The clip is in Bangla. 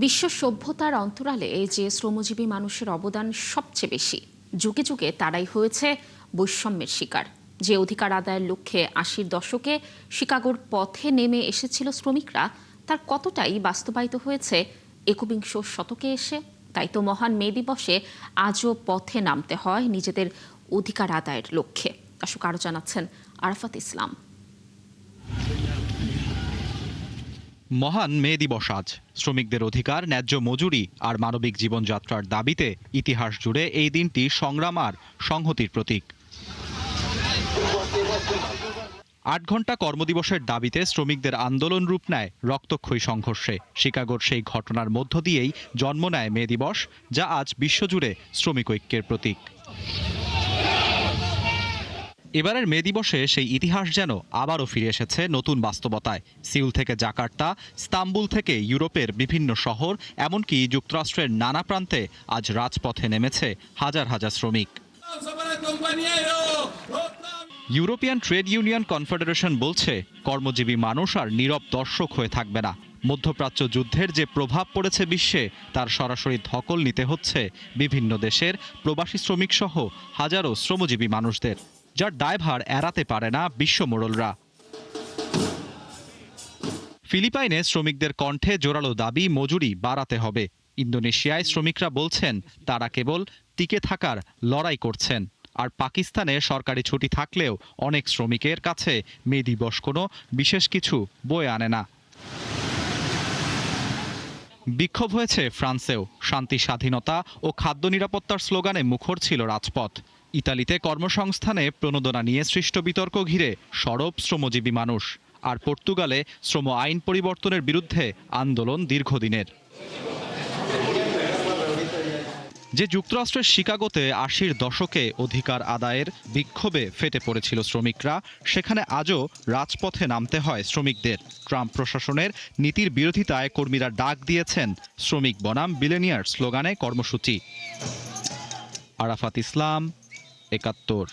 বিশ্ব সভ্যতার অন্তরালে যে শ্রমজীবী মানুষের অবদান সবচেয়ে বেশি, যুগে যুগে তারাই হয়েছে বৈষম্যের শিকার। যে অধিকার আদায়ের লক্ষ্যে ৮০-র দশকে শিকাগোর পথে নেমে এসেছিল শ্রমিকরা, তার কতটাই বাস্তবায়িত হয়েছে একবিংশ শতকে এসে। তাই তো মহান মে দিবসে আজও পথে নামতে হয় নিজেদের অধিকার আদায়ের লক্ষ্যে। দর্শক, আরও জানাচ্ছেন আরাফাত ইসলাম। মহান মে দিবস আজ। শ্রমিকদের অধিকার, ন্যায্য মজুরি আর মানবিক জীবনযাত্রার দাবিতে ইতিহাস জুড়ে এই দিনটি সংগ্রাম আর সংহতির প্রতীক। ৮ ঘন্টা কর্মদিবসের দাবিতে শ্রমিকদের আন্দোলন রূপ নেয় রক্তক্ষয়ী সংঘর্ষে। শিকাগোর সেই ঘটনার মধ্য দিয়েই জন্ম নেয় মে দিবস, যা আজ বিশ্বজুড়ে শ্রমিক ঐক্যের প্রতীক। এবারের মে দিবসে সেই ইতিহাস যেন আবারও ফিরে এসেছে নতুন বাস্তবতায়। সিউল থেকে জাকার্তা, ইস্তাম্বুল থেকে ইউরোপের বিভিন্ন শহর, এমনকি যুক্তরাষ্ট্রের নানা প্রান্তে আজ রাজপথে নেমেছে হাজার হাজার শ্রমিক। ইউরোপিয়ান ট্রেড ইউনিয়ন কনফেডারেশন বলছে, কর্মজীবী মানুষ আর নীরব দর্শক হয়ে থাকবে না। মধ্যপ্রাচ্য যুদ্ধের যে প্রভাব পড়েছে বিশ্বে, তার সরাসরি ধকল নিতে হচ্ছে বিভিন্ন দেশের প্রবাসী শ্রমিক সহ হাজারো শ্রমজীবী মানুষদের, যার দায়ভার এড়াতে পারে না বিশ্ব মোড়লরা। ফিলিপাইনে শ্রমিকদের কণ্ঠে জোরালো দাবি, মজুরি বাড়াতে হবে। ইন্দোনেশিয়ায় শ্রমিকরা বলছেন তারা কেবল টিকে থাকার লড়াই করছেন। আর পাকিস্তানে সরকারি ছুটি থাকলেও অনেক শ্রমিকের কাছে মে দিবস কোনো বিশেষ কিছু বয়ে আনে না। বিক্ষোভ হয়েছে ফ্রান্সেও। শান্তি, স্বাধীনতা ও খাদ্য নিরাপত্তার স্লোগানে মুখর ছিল রাজপথ। ইতালিতে কর্মসংস্থানে প্রণোদনা নিয়ে সৃষ্ট বিতর্ক ঘিরে সরব শ্রমজীবী মানুষ। আর পর্তুগালে শ্রম আইন পরিবর্তনের বিরুদ্ধে আন্দোলন দীর্ঘদিনের। যে যুক্তরাষ্ট্রের শিকাগোতে ৮০-র দশকে অধিকার আদায়ের বিক্ষোভে ফেটে পড়েছিল শ্রমিকরা, সেখানে আজও রাজপথে নামতে হয় শ্রমিকদের। ট্রাম্প প্রশাসনের নীতির বিরোধিতায় কর্মীরা ডাক দিয়েছেন শ্রমিক বনাম বিলিয়নিয়ার স্লোগানে কর্মসূচি। আরাফাত ইসলাম, ৭১।